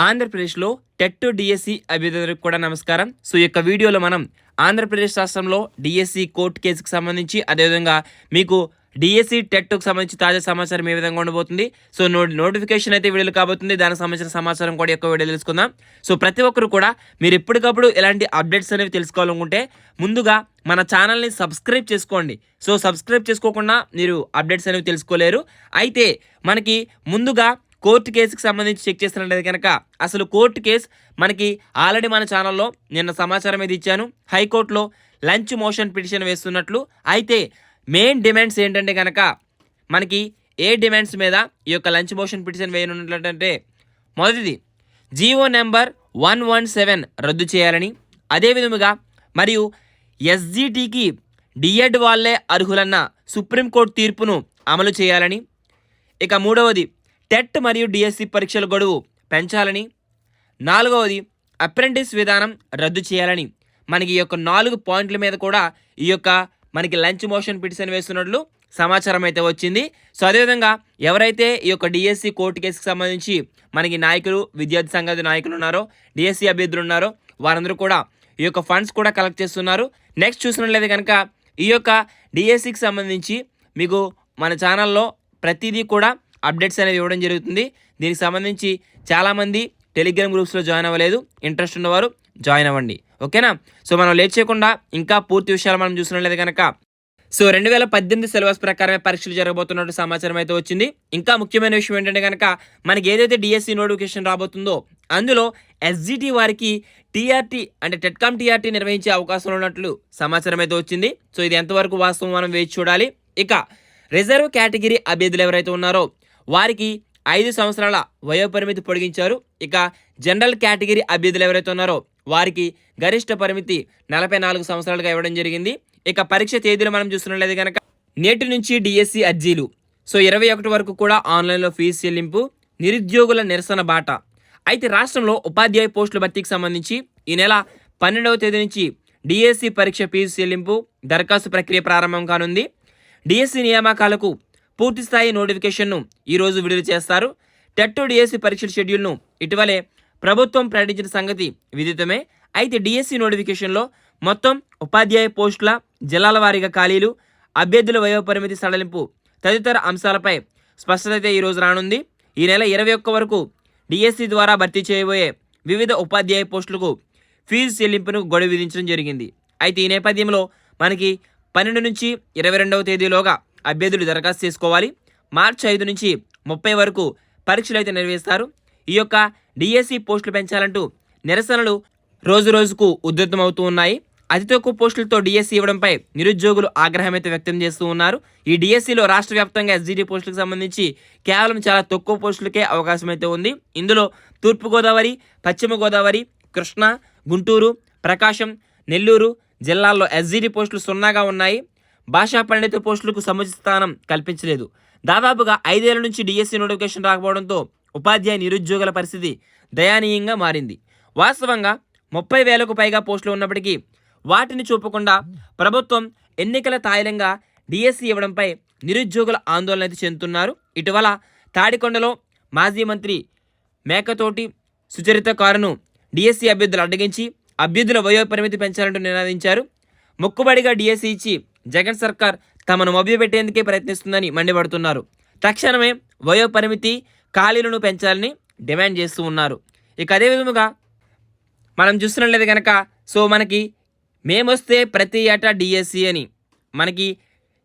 ఆంధ్రప్రదేశ్లో TET DSC అభ్యర్థులకు కూడా నమస్కారం. సో ఈ యొక్క వీడియోలో మనం ఆంధ్రప్రదేశ్ రాష్ట్రంలో డిఎస్సి కోర్టు కేసుకు సంబంధించి అదేవిధంగా మీకు డిఎస్సి టెట్కు సంబంధించి తాజా సమాచారం ఏ విధంగా ఉండబోతుంది. సో నోటిఫికేషన్ అయితే వీడియోలు కాబోతుంది. దానికి సంబంధించిన సమాచారం కూడా ఎక్కువ వీడియో తెలుసుకుందాం. సో ప్రతి ఒక్కరు కూడా మీరు ఎప్పటికప్పుడు ఇలాంటి అప్డేట్స్ అనేవి తెలుసుకోవాలనుకుంటే ముందుగా మన ఛానల్ని సబ్స్క్రైబ్ చేసుకోండి. సో సబ్స్క్రైబ్ చేసుకోకుండా మీరు అప్డేట్స్ అనేవి తెలుసుకోలేరు. అయితే మనకి ముందుగా కోర్టు కేసుకి సంబంధించి చెక్ చేస్తున్నట్లయితే కనుక అసలు కోర్టు కేసు మనకి ఆల్రెడీ మన ఛానల్లో నిన్న సమాచారం అయితే ఇచ్చాను. హైకోర్టులో లంచ్ మోషన్ పిటిషన్ వేస్తున్నట్లు. అయితే మెయిన్ డిమాండ్స్ ఏంటంటే కనుక మనకి ఏ డిమాండ్స్ మీద ఈ యొక్క లంచ్ మోషన్ పిటిషన్ వేయనున్నట్లంటే మొదటిది జీవో నెంబర్ 117 రద్దు చేయాలని, అదేవిధముగా మరియు ఎస్జిటికి డిఎడ్ వాళ్ళే అర్హులన్న సుప్రీంకోర్టు తీర్పును అమలు చేయాలని, ఇక మూడవది టెట్ మరియు డిఎస్సి పరీక్షల గడువు పెంచాలని, నాలుగవది అప్రెంటిస్ విధానం రద్దు చేయాలని మనకి ఈ యొక్క 4 పాయింట్ల మీద కూడా ఈ యొక్క మనకి లంచ్ మోషన్ పిటిషన్ వేస్తున్నట్లు సమాచారం అయితే వచ్చింది. సో అదేవిధంగా ఎవరైతే ఈ యొక్క డిఎస్సి కోర్టు కేసుకు సంబంధించి మనకి నాయకులు, విద్యార్థి సంఘాల నాయకులు ఉన్నారో, డిఎస్సి అభ్యర్థులు ఉన్నారో వారందరూ కూడా ఈ యొక్క ఫండ్స్ కూడా కలెక్ట్ చేస్తున్నారు. నెక్స్ట్ చూసినట్లయితే కనుక ఈ యొక్క డిఎస్సికి సంబంధించి మీకు మన ఛానల్లో ప్రతిదీ కూడా అప్డేట్స్ అనేవి ఇవ్వడం జరుగుతుంది. దీనికి సంబంధించి చాలామంది టెలిగ్రామ్ గ్రూప్స్లో జాయిన్ అవ్వలేదు. ఇంట్రెస్ట్ ఉన్నవారు జాయిన్ అవ్వండి, ఓకేనా. సో మనం లేట్ చేయకుండా ఇంకా పూర్తి విషయాలు మనం చూసినట్లయితే కనుక సో 2018 సిలబస్ ప్రకారమే పరీక్షలు జరగబోతున్నట్టు సమాచారం అయితే వచ్చింది. ఇంకా ముఖ్యమైన విషయం ఏంటంటే కనుక మనకి ఏదైతే డిఎస్సి నోటిఫికేషన్ రాబోతుందో అందులో ఎస్జిటి వారికి టీఆర్టీ అంటే టెట్కామ్ టీఆర్టీ నిర్వహించే అవకాశం ఉన్నట్లు సమాచారం అయితే వచ్చింది. సో ఇది ఎంతవరకు వాస్తవం మనం వేచి చూడాలి. ఇక రిజర్వ్ కేటగిరీ అభ్యర్థులు ఎవరైతే ఉన్నారో వారికి 5 సంవత్సరాల వయోపరిమితి పొడిగించారు. ఇక జనరల్ కేటగిరీ అభ్యర్థులు ఎవరైతే ఉన్నారో వారికి గరిష్ట పరిమితి 44 సంవత్సరాలుగా ఇవ్వడం జరిగింది. ఇక పరీక్ష తేదీలు మనం చూస్తున్నట్లయితే కనుక నేటి నుంచి డిఎస్సి అర్జీలు సో 21 వరకు కూడా ఆన్లైన్లో ఫీజు చెల్లింపు, నిరుద్యోగుల నిరసన బాట. అయితే రాష్ట్రంలో ఉపాధ్యాయ పోస్టుల భర్తీకి సంబంధించి ఈ నెల 12వ తేదీ నుంచి డిఎస్సి పరీక్ష ఫీజు చెల్లింపు దరఖాస్తు ప్రక్రియ ప్రారంభం కానుంది. డిఎస్సి నియామకాలకు పూర్తిస్థాయి నోటిఫికేషన్ను ఈరోజు విడుదల చేస్తారు. టెట్ డిఎస్సి పరీక్షల షెడ్యూల్ను ఇటీవలే ప్రభుత్వం ప్రకటించిన సంగతి విదితమే. అయితే డిఎస్సి నోటిఫికేషన్లో మొత్తం ఉపాధ్యాయ పోస్టుల, జిల్లాల వారీగా ఖాళీలు, అభ్యర్థుల వయోపరిమితి సడలింపు తదితర అంశాలపై స్పష్టత అయితే ఈరోజు రానుంది. ఈ నెల 21 వరకు డిఎస్సి ద్వారా భర్తీ చేయబోయే వివిధ ఉపాధ్యాయ పోస్టులకు ఫీజు చెల్లింపును గడువు విధించడం జరిగింది. అయితే ఈ నేపథ్యంలో మనకి 12 నుంచి 22వ తేదీలోగా అభ్యర్థులు దరఖాస్తు చేసుకోవాలి. మార్చి 5 నుంచి 30 వరకు పరీక్షలు అయితే నిర్వహిస్తారు. ఈ యొక్క డిఎస్సి పోస్టులు పెంచాలంటూ నిరసనలు రోజు రోజుకు ఉధృతమవుతూ ఉన్నాయి. అతి తక్కువ పోస్టులతో డిఎస్సి ఇవ్వడంపై నిరుద్యోగులు ఆగ్రహం అయితే వ్యక్తం చేస్తూ ఉన్నారు. ఈ డిఎస్సిలో రాష్ట్ర వ్యాప్తంగా ఎస్జిటి పోస్టులకు సంబంధించి కేవలం చాలా తక్కువ పోస్టులకే అవకాశం అయితే ఉంది. ఇందులో తూర్పుగోదావరి, పశ్చిమ గోదావరి, కృష్ణా, గుంటూరు, ప్రకాశం, నెల్లూరు జిల్లాల్లో ఎస్జిటి పోస్టులు 0గా ఉన్నాయి. భాషా పండిత పోస్టులకు సముచిత స్థానం కల్పించలేదు. దాదాపుగా 5 ఏళ్ల నుంచి డిఎస్సి నోటిఫికేషన్ రాకపోవడంతో ఉపాధ్యాయ నిరుద్యోగుల పరిస్థితి దయనీయంగా మారింది. వాస్తవంగా 30,000కు పైగా పోస్టులు ఉన్నప్పటికీ వాటిని చూపకుండా ప్రభుత్వం ఎన్నికల తాయిలంగా డిఎస్సి ఇవ్వడంపై నిరుద్యోగుల ఆందోళన అయితే చెందుతున్నారు. ఇటీవల తాడికొండలో మాజీ మంత్రి మేకతోటి సుచరిత కారును డిఎస్సి అభ్యర్థులు అడ్డగించి అభ్యర్థుల వయోపరిమితి పెంచాలంటూ నినాదించారు. మొక్కుబడిగా డిఎస్సి ఇచ్చి జగన్ సర్కార్ తమను మభ్యపెట్టేందుకే ప్రయత్నిస్తుందని మండిపడుతున్నారు. తక్షణమే వయోపరిమితి ఖాళీలను పెంచాలని డిమాండ్ చేస్తూ ఉన్నారు. ఇక అదేవిధముగా మనం చూస్తున్నట్లయితే కనుక సో మనకి మేమొస్తే ప్రతి ఏటా డిఎస్సి అని మనకి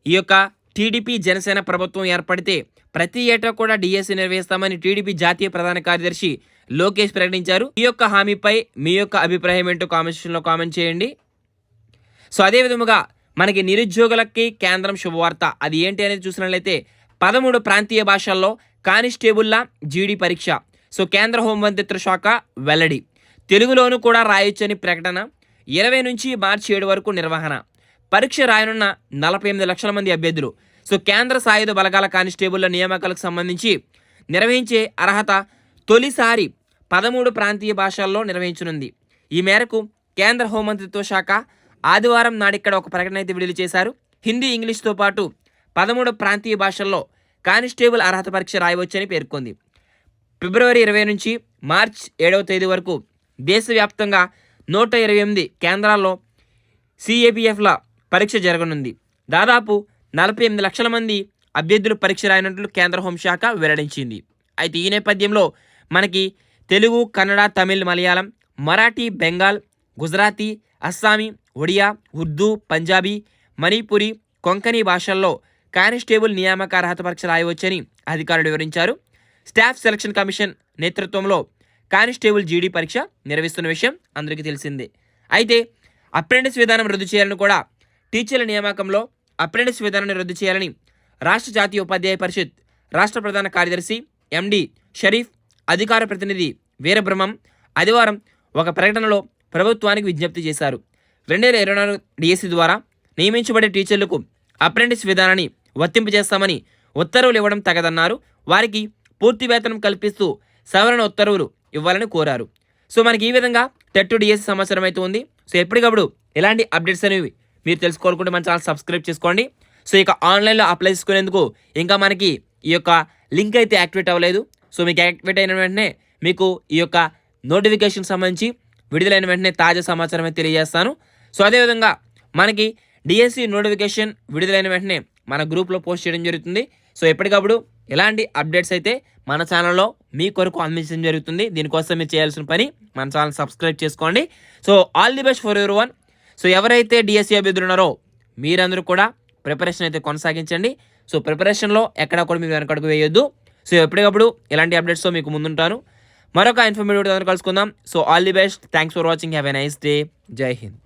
ఈ యొక్క టీడీపీ జనసేన ప్రభుత్వం ఏర్పడితే ప్రతి ఏటా కూడా డిఎస్సి నిర్వహిస్తామని టీడీపీ జాతీయ ప్రధాన కార్యదర్శి లోకేష్ ప్రకటించారు. ఈ యొక్క హామీపై మీ యొక్క అభిప్రాయం ఏంటో కామెంట్ సెక్షన్లో కామెంట్ చేయండి. సో అదేవిధముగా మనకి నిరుద్యోగులకి కేంద్రం శుభవార్త. అది ఏంటి అనేది చూసినట్లయితే 13 ప్రాంతీయ భాషల్లో కానిస్టేబుల్ల జీడీ పరీక్ష సో కేంద్ర హోంమంత్రిత్వ శాఖ వెల్లడి. తెలుగులోనూ కూడా రాయొచ్చని ప్రకటన. 20 నుంచి మార్చి 7 వరకు నిర్వహణ. పరీక్ష రాయనున్న 48 లక్షల మంది అభ్యర్థులు. సో కేంద్ర సాయుధ బలగాల కానిస్టేబుల్ల నియామకాలకు సంబంధించి నిర్వహించే అర్హత తొలిసారి 13 ప్రాంతీయ భాషల్లో నిర్వహించనుంది. ఈ మేరకు కేంద్ర హోంమంత్రిత్వ శాఖ ఆదివారం నాడిక్కడ ఒక ప్రకటన అయితే విడుదల చేశారు. హిందీ, ఇంగ్లీష్తో పాటు 13 ప్రాంతీయ భాషల్లో కానిస్టేబుల్ అర్హత పరీక్ష రాయవచ్చని పేర్కొంది. ఫిబ్రవరి 20 నుంచి మార్చ్ 7వ తేదీ వరకు దేశవ్యాప్తంగా 128 కేంద్రాల్లో CAPFల పరీక్ష జరగనుంది. దాదాపు 48 లక్షల మంది అభ్యర్థులు పరీక్ష రాయనున్నట్లు కేంద్ర హోంశాఖ వెల్లడించింది. అయితే ఈ నేపథ్యంలో మనకి తెలుగు, కన్నడ, తమిళ్, మలయాళం, మరాఠీ, బెంగాల్, గుజరాతీ, అస్సామీ, ఒడియా, ఉర్దూ, పంజాబీ, మణిపురి, కొంకణి భాషల్లో కానిస్టేబుల్ నియామక అర్హత పరీక్ష రాయవచ్చని అధికారులు వివరించారు. స్టాఫ్ సెలక్షన్ కమిషన్ నేతృత్వంలో కానిస్టేబుల్ GD పరీక్ష నిర్వహిస్తున్న విషయం అందరికీ తెలిసిందే. అయితే అప్రెంటిస్ విధానం రద్దు చేయాలని కూడా టీచర్ల నియామకంలో అప్రెంటిస్ విధానాన్ని రద్దు చేయాలని రాష్ట్ర జాతీయ ఉపాధ్యాయ పరిషత్ రాష్ట్ర ప్రధాన కార్యదర్శి MD షరీఫ్, అధికార ప్రతినిధి వీరబ్రహ్మం ఆదివారం ఒక ప్రకటనలో ప్రభుత్వానికి విజ్ఞప్తి చేశారు. 2024 DSC ద్వారా నియమించబడే టీచర్లకు అప్రెంటిస్ విధానాన్ని వర్తింపజేస్తామని ఉత్తర్వులు ఇవ్వడం తగదన్నారు. వారికి పూర్తి వేతనం కల్పిస్తూ సవరణ ఉత్తర్వులు ఇవ్వాలని కోరారు. సో మనకి ఈ విధంగా టెట్ DSC సమాచారం అయితే ఉంది. సో ఎప్పటికప్పుడు ఇలాంటి అప్డేట్స్ అనేవి మీరు తెలుసుకోవాలనుకుంటే మన ఛానల్ సబ్స్క్రైబ్ చేసుకోండి. సో ఇక ఆన్లైన్లో అప్లై చేసుకునేందుకు ఇంకా మనకి ఈ యొక్క లింక్ అయితే యాక్టివేట్ అవ్వలేదు. సో మీకు యాక్టివేట్ అయిన వెంటనే మీకు ఈ యొక్క నోటిఫికేషన్ సంబంధించి విడుదలైన వెంటనే తాజా సమాచారం అయితే తెలియజేస్తాను. సో అదేవిధంగా మనకి DSC నోటిఫికేషన్ విడుదలైన వెంటనే మన గ్రూప్లో పోస్ట్ చేయడం జరుగుతుంది. సో ఎప్పటికప్పుడు ఇలాంటి అప్డేట్స్ అయితే మన ఛానల్లో మీ కొరకు అందించడం జరుగుతుంది. దీనికోసం మీరు చేయాల్సిన పని మన ఛానల్ సబ్స్క్రైబ్ చేసుకోండి. So all the best for everyone. So ఎవరైతే DSC అభ్యర్థులు ఉన్నారో మీరందరూ కూడా ప్రిపరేషన్ అయితే కొనసాగించండి. సో ప్రిపరేషన్లో ఎక్కడా కూడా మీరు వెనకడుగు వేయొద్దు. సో ఎప్పటికప్పుడు ఇలాంటి అప్డేట్స్తో మీకు ముందుంటాను. మరొక ఇన్ఫర్మేటివ్ కలుసుకుందాం. So all the best. Thanks for watching. Have a nice day. జై హింద్.